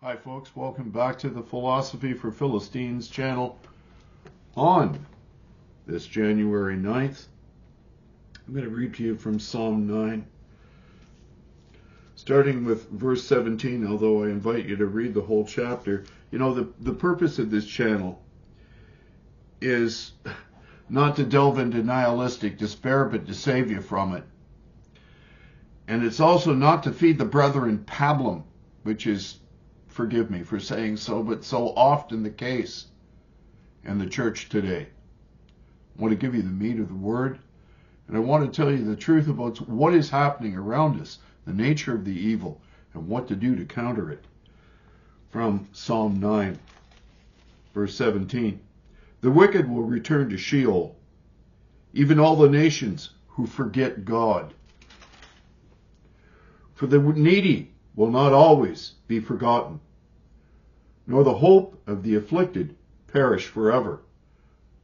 Hi folks, welcome back to the Philosophy for Philistines channel. On this January 9th, I'm going to read to you from Psalm 9, starting with verse 17, although I invite you to read the whole chapter. You know, the purpose of this channel is not to delve into nihilistic despair, but to save you from it. And it's also not to feed the brethren pablum, which is, forgive me for saying so, but so often the case in the church today. I want to give you the meat of the word, and I want to tell you the truth about what is happening around us, the nature of the evil, and what to do to counter it. From Psalm 9, verse 17. The wicked will return to Sheol, even all the nations who forget God. For the needy will not always be forgotten, nor the hope of the afflicted perish forever.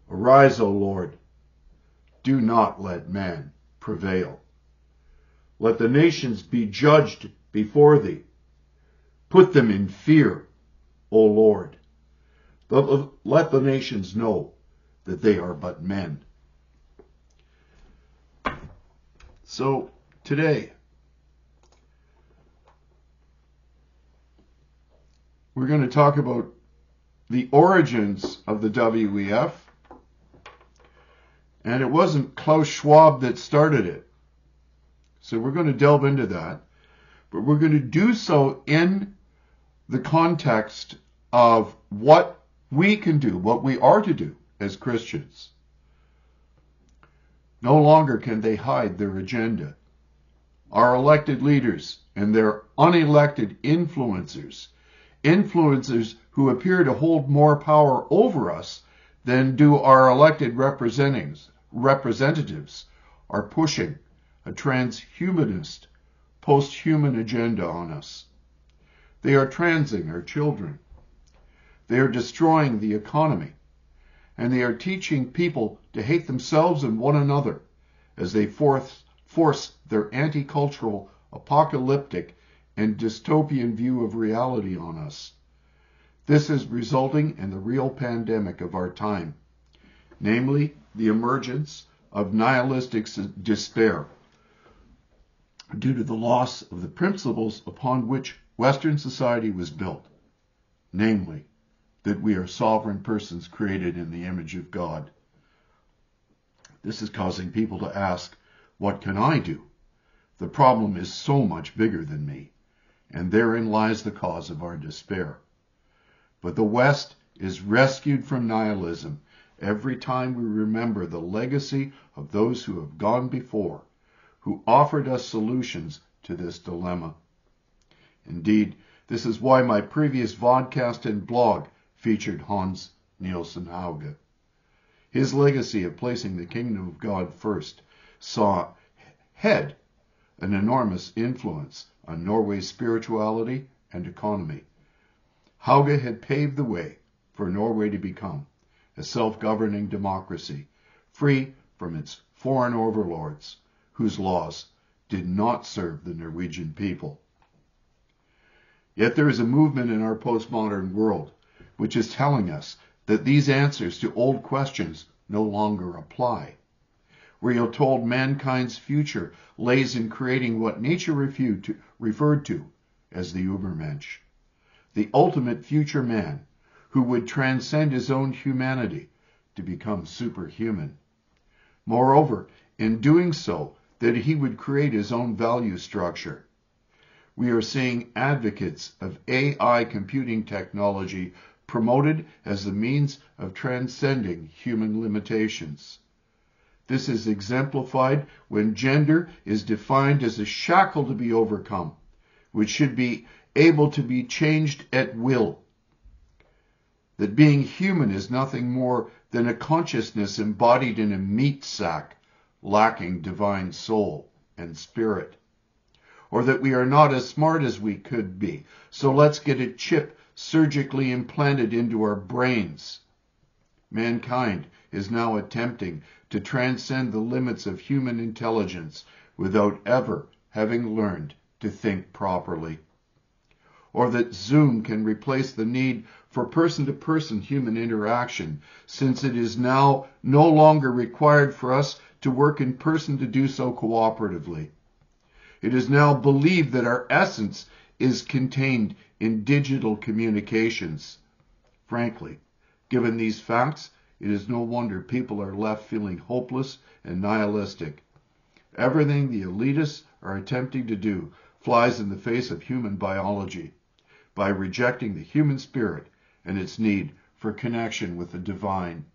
Arise, O Lord. Do not let man prevail. Let the nations be judged before thee. Put them in fear, O Lord. Let the nations know that they are but men. So today, we're going to talk about the origins of the WEF. And it wasn't Klaus Schwab that started it. So we're going to delve into that. But we're going to do so in the context of what we can do, what we are to do as Christians. No longer can they hide their agenda. Our elected leaders and their unelected influencers who appear to hold more power over us than do our elected representatives, are pushing a transhumanist, posthuman agenda on us. They are transing our children. They are destroying the economy. And they are teaching people to hate themselves and one another as they force their anti-cultural, apocalyptic, and dystopian view of reality on us. This is resulting in the real pandemic of our time, namely the emergence of nihilistic despair due to the loss of the principles upon which Western society was built, namely that we are sovereign persons created in the image of God. This is causing people to ask, what can I do? The problem is so much bigger than me. And therein lies the cause of our despair. But the West is rescued from nihilism every time we remember the legacy of those who have gone before, who offered us solutions to this dilemma. Indeed, this is why my previous vodcast and blog featured Hans Nilsen Hauge. His legacy of placing the kingdom of God first had an enormous influence on Norway's spirituality and economy. Hauge had paved the way for Norway to become a self-governing democracy, free from its foreign overlords, whose laws did not serve the Norwegian people. Yet there is a movement in our postmodern world which is telling us that these answers to old questions no longer apply. We are told mankind's future lays in creating what nature referred to as the Übermensch, the ultimate future man who would transcend his own humanity to become superhuman. Moreover, in doing so, that he would create his own value structure. We are seeing advocates of AI computing technology promoted as the means of transcending human limitations. This is exemplified when gender is defined as a shackle to be overcome, which should be able to be changed at will. That being human is nothing more than a consciousness embodied in a meat sack, lacking divine soul and spirit. Or that we are not as smart as we could be, so let's get a chip surgically implanted into our brains. Mankind is now attempting to transcend the limits of human intelligence without ever having learned to think properly. or that Zoom can replace the need for person-to-person human interaction, since it is now no longer required for us to work in person to do so cooperatively. It is now believed that our essence is contained in digital communications. Frankly, given these facts, it is no wonder people are left feeling hopeless and nihilistic. Everything the elitists are attempting to do flies in the face of human biology by rejecting the human spirit and its need for connection with the divine.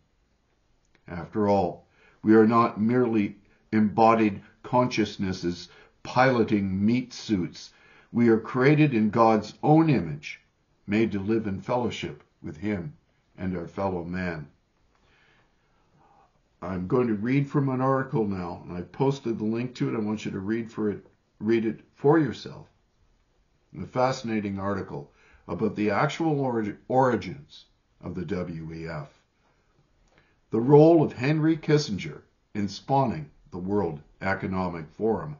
After all, we are not merely embodied consciousnesses piloting meat suits. We are created in God's own image, made to live in fellowship with Him and our fellow man. I'm going to read from an article now, and I posted the link to it. I want you to read it for yourself. A fascinating article about the actual origins of the WEF. The role of Henry Kissinger in spawning the World Economic Forum.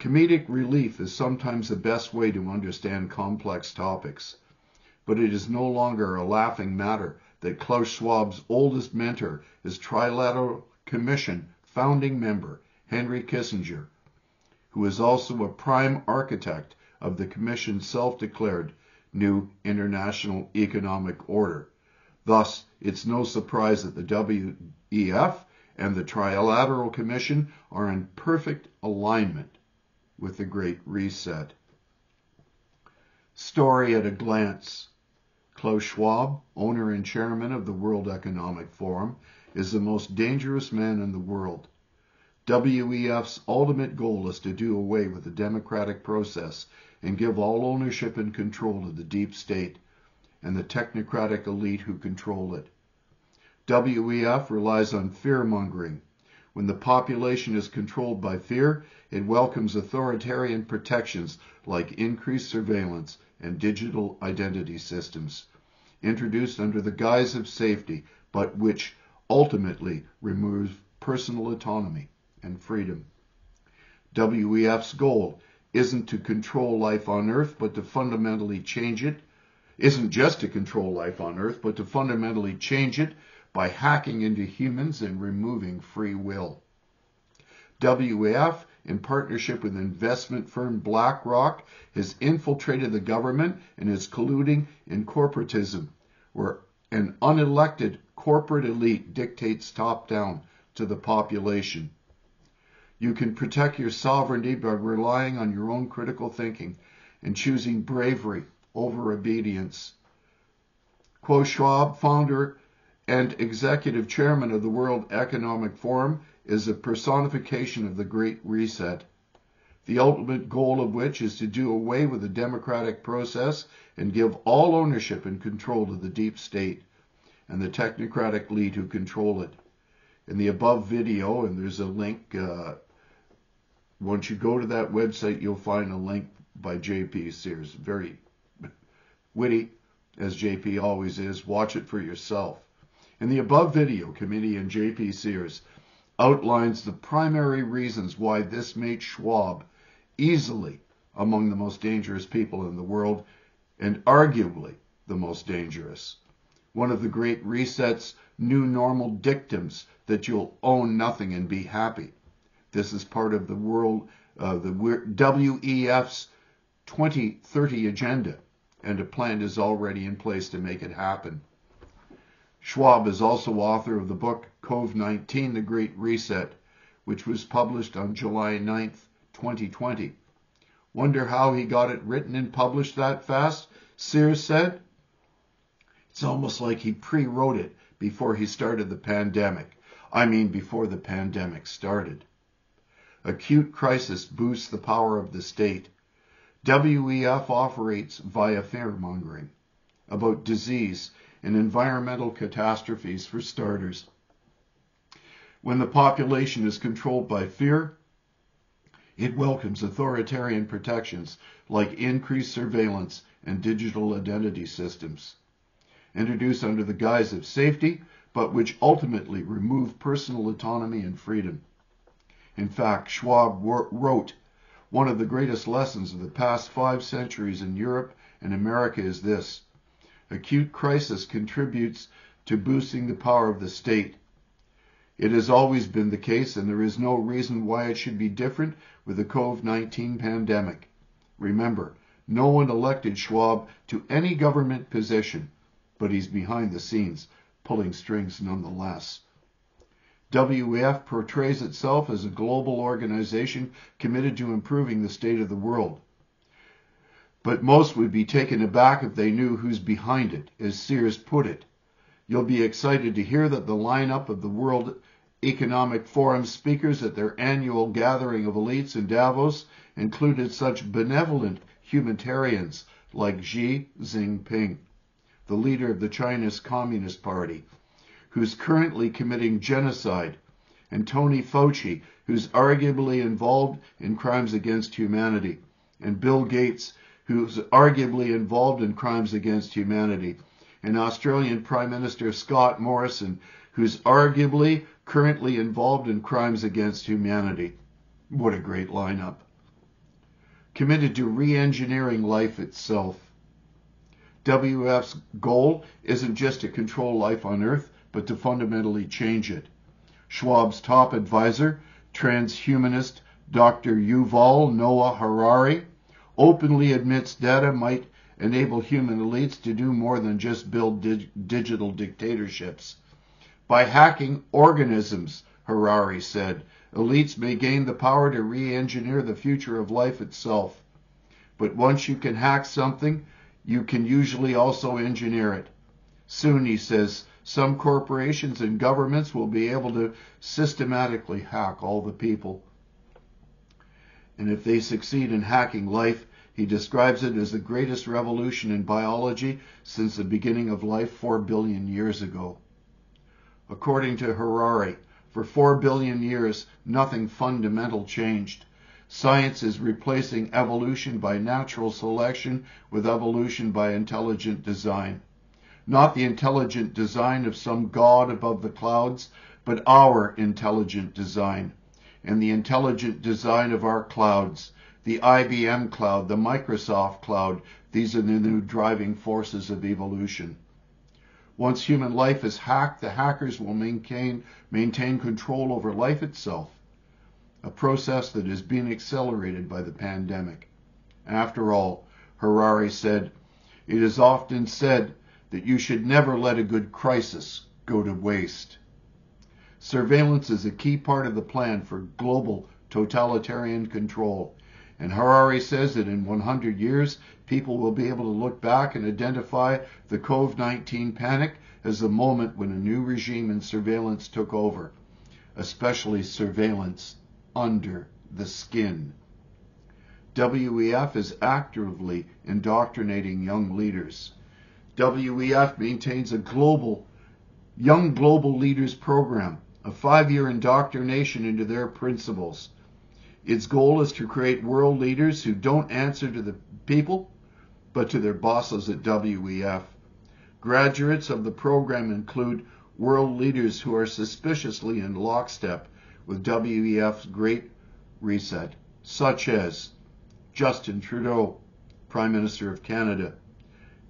Comedic relief is sometimes the best way to understand complex topics, but it is no longer a laughing matter that Klaus Schwab's oldest mentor is Trilateral Commission founding member Henry Kissinger, who is also a prime architect of the Commission's self-declared new international economic order. Thus, it's no surprise that the WEF and the Trilateral Commission are in perfect alignment with the Great Reset. Story at a glance. Klaus Schwab, owner and chairman of the World Economic Forum, is the most dangerous man in the world. WEF's ultimate goal is to do away with the democratic process and give all ownership and control to the deep state and the technocratic elite who control it. WEF relies on fear-mongering. When the population is controlled by fear, it welcomes authoritarian protections like increased surveillance and digital identity systems, introduced under the guise of safety, but which ultimately removes personal autonomy and freedom. WEF's goal isn't to control life on Earth, but to fundamentally change it. Isn't just to control life on Earth, but to fundamentally change it by hacking into humans and removing free will. WEF, in partnership with investment firm BlackRock, has infiltrated the government and is colluding in corporatism, where an unelected corporate elite dictates top-down to the population. You can protect your sovereignty by relying on your own critical thinking and choosing bravery over obedience. Klaus Schwab, founder and executive chairman of the World Economic Forum, is a personification of the Great Reset, the ultimate goal of which is to do away with the democratic process and give all ownership and control to the deep state and the technocratic elite who control it. In the above video, and there's a link, once you go to that website, you'll find a link by J.P. Sears. Very witty, as J.P. always is. Watch it for yourself. In the above video, comedian J.P. Sears outlines the primary reasons why this makes Schwab easily among the most dangerous people in the world, and arguably the most dangerous. One of the Great Reset's new normal dictums that you'll own nothing and be happy. This is part of the WEF's 2030 agenda, and a plan is already in place to make it happen. Schwab is also author of the book COVID-19, The Great Reset, which was published on July 9th, 2020. Wonder how he got it written and published that fast? Sears said, it's almost like he pre-wrote it before he started the pandemic. I mean, before the pandemic started. Acute crisis boosts the power of the state. WEF operates via fear-mongering about disease and environmental catastrophes for starters. When the population is controlled by fear, it welcomes authoritarian protections like increased surveillance and digital identity systems, introduced under the guise of safety, but which ultimately remove personal autonomy and freedom. In fact, Schwab wrote one of the greatest lessons of the past 5 centuries in Europe in America is this: acute crisis contributes to boosting the power of the state. It has always been the case, and there is no reason why it should be different with the COVID-19 pandemic. Remember, no one elected Schwab to any government position, but he's behind the scenes, pulling strings nonetheless. WEF portrays itself as a global organization committed to improving the state of the world. But most would be taken aback if they knew who's behind it, as Sears put it. You'll be excited to hear that the lineup of the World Economic Forum speakers at their annual gathering of elites in Davos included such benevolent humanitarians like Xi Jinping, the leader of the Chinese Communist Party, who's currently committing genocide, and Tony Fauci, who's arguably involved in crimes against humanity, and Bill Gates, who's arguably involved in crimes against humanity, and Australian Prime Minister Scott Morrison, who's arguably currently involved in crimes against humanity. What a great lineup. Committed to re-engineering life itself. WF's goal isn't just to control life on Earth, but to fundamentally change it. Schwab's top advisor, transhumanist Dr. Yuval Noah Harari, openly admits data might enable human elites to do more than just build digital dictatorships. By hacking organisms, Harari said, elites may gain the power to re-engineer the future of life itself. But once you can hack something, you can usually also engineer it. Soon, he says, some corporations and governments will be able to systematically hack all the people. And if they succeed in hacking life, he describes it as the greatest revolution in biology since the beginning of life 4 billion years ago. According to Harari, for 4 billion years, nothing fundamental changed. Science is replacing evolution by natural selection with evolution by intelligent design. Not the intelligent design of some god above the clouds, but our intelligent design. And the intelligent design of our clouds, the IBM cloud, the Microsoft cloud, these are the new driving forces of evolution. Once human life is hacked, the hackers will maintain control over life itself, a process that is being accelerated by the pandemic. After all, Harari said, it is often said that you should never let a good crisis go to waste. Surveillance is a key part of the plan for global totalitarian control, and Harari says that in 100 years, people will be able to look back and identify the COVID-19 panic as the moment when a new regime and surveillance took over, especially surveillance under the skin. WEF is actively indoctrinating young leaders. WEF maintains a Young Global Leaders program, a 5-year indoctrination into their principles. Its goal is to create world leaders who don't answer to the people, but to their bosses at WEF. Graduates of the program include world leaders who are suspiciously in lockstep with WEF's Great Reset, such as Justin Trudeau, Prime Minister of Canada,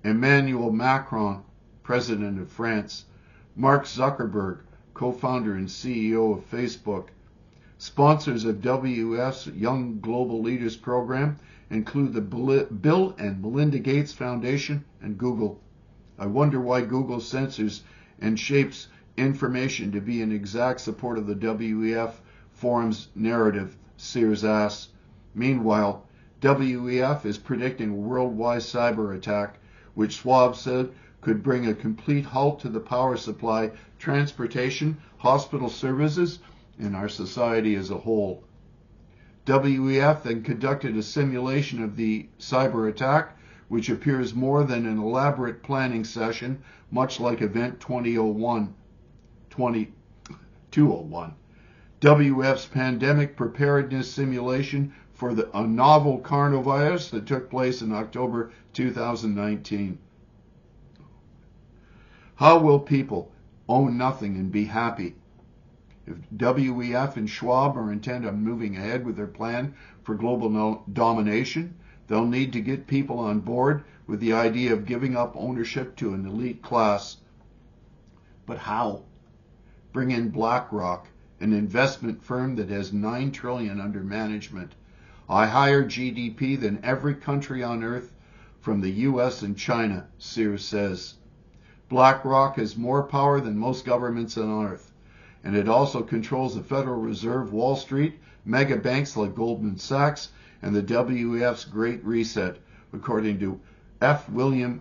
Emmanuel Macron, President of France, Mark Zuckerberg, co-founder and CEO of Facebook. Sponsors of WEF's Young Global Leaders program include the Bill and Melinda Gates Foundation and Google. I wonder why Google censors and shapes information to be in exact support of the WEF forum's narrative, Sears asks. Meanwhile, WEF is predicting a worldwide cyber attack, which Schwab said could bring a complete halt to the power supply, transportation, hospital services, and our society as a whole. WEF then conducted a simulation of the cyber attack, which appears more than an elaborate planning session, much like Event 201. WEF's pandemic preparedness simulation for a novel coronavirus that took place in October 2019. How will people own nothing and be happy? If WEF and Schwab are intent on moving ahead with their plan for global domination, They'll need to get people on board with the idea of giving up ownership to an elite class. But how? Bring in BlackRock, an investment firm that has $9 trillion under management, a higher GDP than every country on earth from the US and China, Sears says. BlackRock has more power than most governments on earth, and it also controls the Federal Reserve, Wall Street, mega banks like Goldman Sachs, and the WEF's Great Reset, according to F. William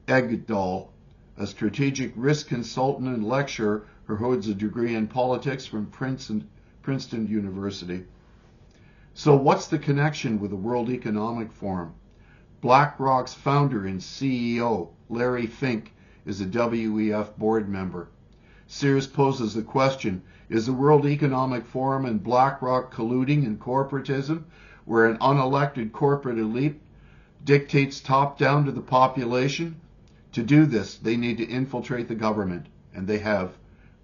Egdahl, a strategic risk consultant and lecturer who holds a degree in politics from Princeton University. So what's the connection with the World Economic Forum? BlackRock's founder and CEO, Larry Fink, is a WEF board member. Sears poses the question, is the World Economic Forum and BlackRock colluding in corporatism, where an unelected corporate elite dictates top-down to the population? To do this, they need to infiltrate the government, and they have.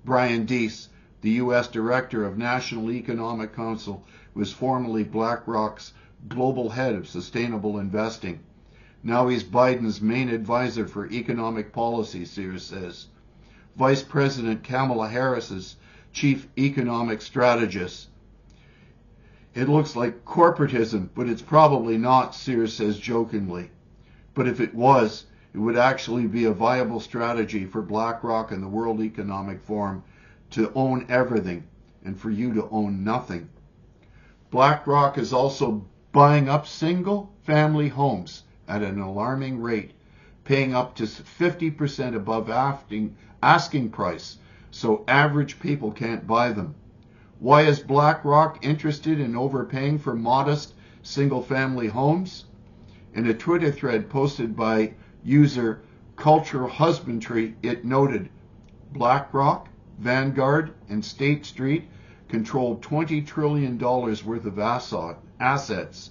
Brian Deese, the U.S. Director of National Economic Council, was formerly BlackRock's global head of sustainable investing. Now he's Biden's main advisor for economic policy, Sears says. Vice President Kamala Harris's chief economic strategist. It looks like corporatism, but it's probably not, Sears says jokingly. But if it was, it would actually be a viable strategy for BlackRock and the World Economic Forum to own everything and for you to own nothing. BlackRock is also buying up single-family homes at an alarming rate, paying up to 50% above asking price, so average people can't buy them. Why is BlackRock interested in overpaying for modest single-family homes? In a Twitter thread posted by user Cultural Husbandry, it noted, BlackRock, Vanguard, and State Street controlled $20 trillion worth of assets.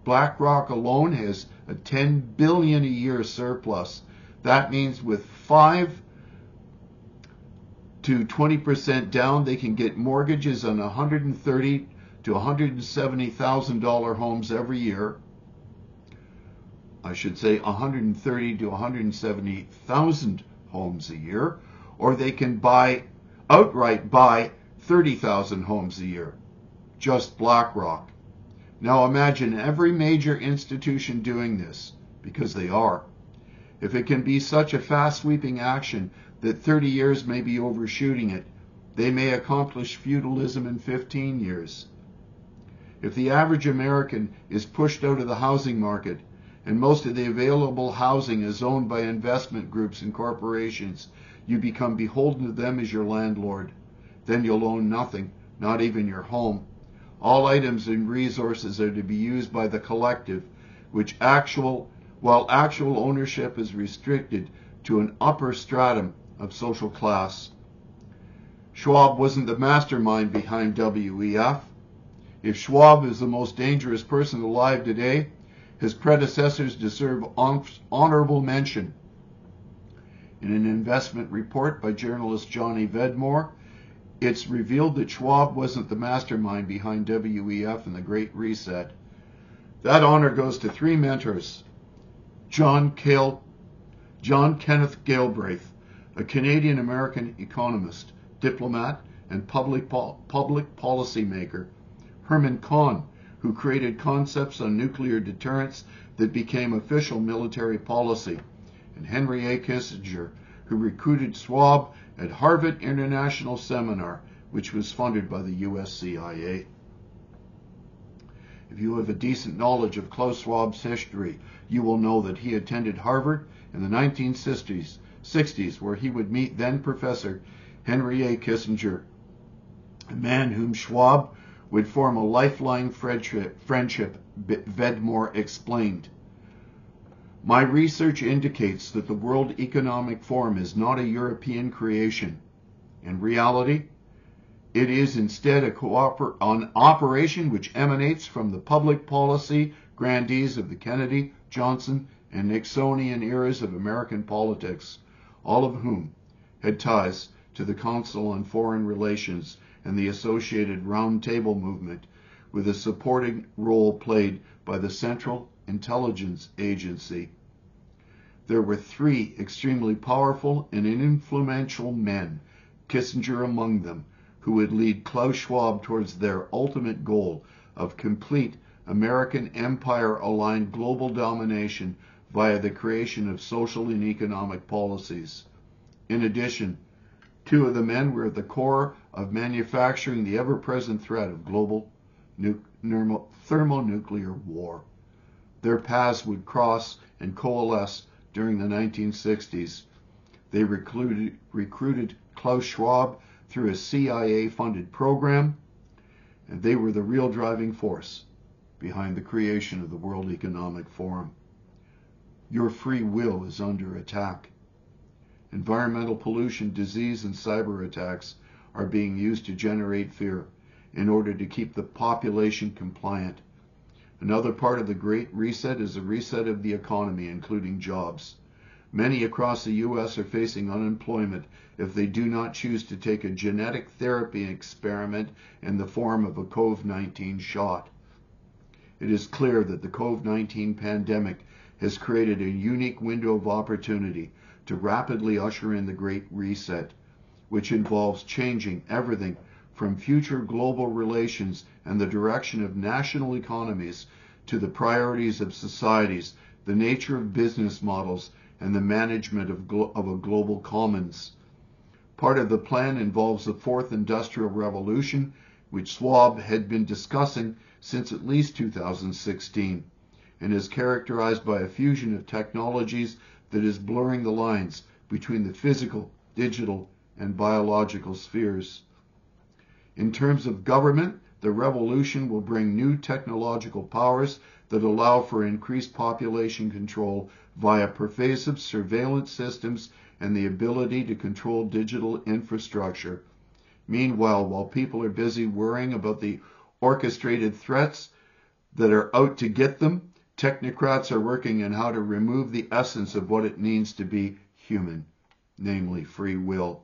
BlackRock alone has a $10 billion a year surplus. That means with 5 to 20% down, they can get mortgages on $130,000 to $170,000 homes every year. I should say 130 to 170,000 homes a year, or they can outright buy 30,000 homes a year. Just BlackRock. Now imagine every major institution doing this, because they are. If it can be such a fast-sweeping action that 30 years may be overshooting it, they may accomplish feudalism in 15 years. If the average American is pushed out of the housing market, and most of the available housing is owned by investment groups and corporations, you become beholden to them as your landlord. Then you'll own nothing, not even your home. All items and resources are to be used by the collective, while actual ownership is restricted to an upper stratum of social class. Schwab wasn't the mastermind behind WEF. If Schwab is the most dangerous person alive today, his predecessors deserve honorable mention. In an investment report by journalist Johnny Vedmore, it's revealed that Schwab wasn't the mastermind behind WEF and the Great Reset. That honor goes to 3 mentors. John Kenneth Galbraith, a Canadian-American economist, diplomat, and public policy maker. Herman Kahn, who created concepts on nuclear deterrence that became official military policy. And Henry A. Kissinger, who recruited Schwab at Harvard International Seminar, which was funded by the US CIA. If you have a decent knowledge of Klaus Schwab's history, you will know that he attended Harvard in the 1960s, where he would meet then Professor Henry A. Kissinger, a man whom Schwab would form a lifelong friendship, Vedmore explained. My research indicates that the World Economic Forum is not a European creation. In reality, it is instead an operation which emanates from the public policy grandees of the Kennedy, Johnson, and Nixonian eras of American politics, all of whom had ties to the Council on Foreign Relations and the associated Round Table movement, with a supporting role played by the Central intelligence agency. There were 3 extremely powerful and influential men, Kissinger among them, who would lead Klaus Schwab towards their ultimate goal of complete American empire-aligned global domination via the creation of social and economic policies. In addition, 2 of the men were at the core of manufacturing the ever-present threat of global thermonuclear war. Their paths would cross and coalesce during the 1960s. They recruited Klaus Schwab through a CIA-funded program, and they were the real driving force behind the creation of the World Economic Forum. Your free will is under attack. Environmental pollution, disease, and cyber attacks are being used to generate fear in order to keep the population compliant. Another part of the Great Reset is a reset of the economy, including jobs. Many across the U.S. are facing unemployment if they do not choose to take a genetic therapy experiment in the form of a COVID-19 shot. It is clear that the COVID-19 pandemic has created a unique window of opportunity to rapidly usher in the Great Reset, which involves changing everything from future global relations and the direction of national economies to the priorities of societies, the nature of business models, and the management of a global commons. Part of the plan involves the 4th Industrial Revolution, which Schwab had been discussing since at least 2016, and is characterized by a fusion of technologies that is blurring the lines between the physical, digital, and biological spheres. In terms of government, the revolution will bring new technological powers that allow for increased population control via pervasive surveillance systems and the ability to control digital infrastructure. Meanwhile, while people are busy worrying about the orchestrated threats that are out to get them, technocrats are working on how to remove the essence of what it means to be human, namely free will.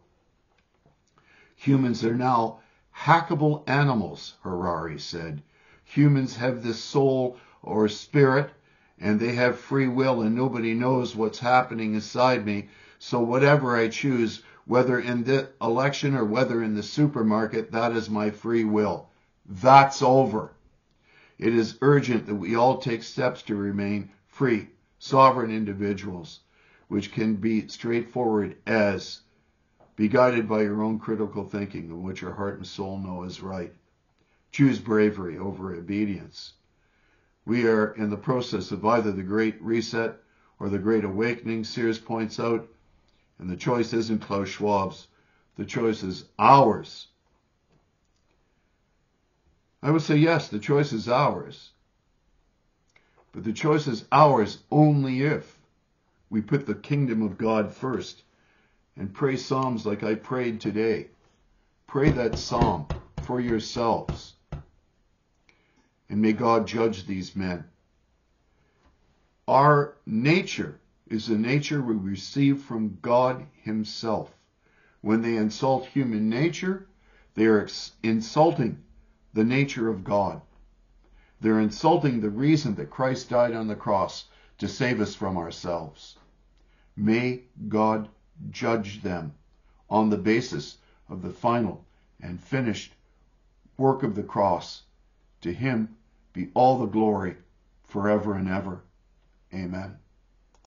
Humans are now hackable animals, Harari said. Humans have this soul or spirit, and they have free will, and nobody knows what's happening inside me. So whatever I choose, whether in the election or whether in the supermarket, that is my free will. That's over. It is urgent that we all take steps to remain free, sovereign individuals, which can be straightforward as be guided by your own critical thinking and what your heart and soul know is right. Choose bravery over obedience. We are in the process of either the Great Reset or the Great Awakening, Sears points out, and the choice isn't Klaus Schwab's. The choice is ours. I would say yes, the choice is ours. But the choice is ours only if we put the kingdom of God first and pray psalms like I prayed today. Pray that psalm for yourselves. And may God judge these men. Our nature is the nature we receive from God himself. When they insult human nature, they are insulting the nature of God. They're insulting the reason that Christ died on the cross to save us from ourselves. May God judge them on the basis of the final and finished work of the cross. To him be all the glory forever and ever. Amen.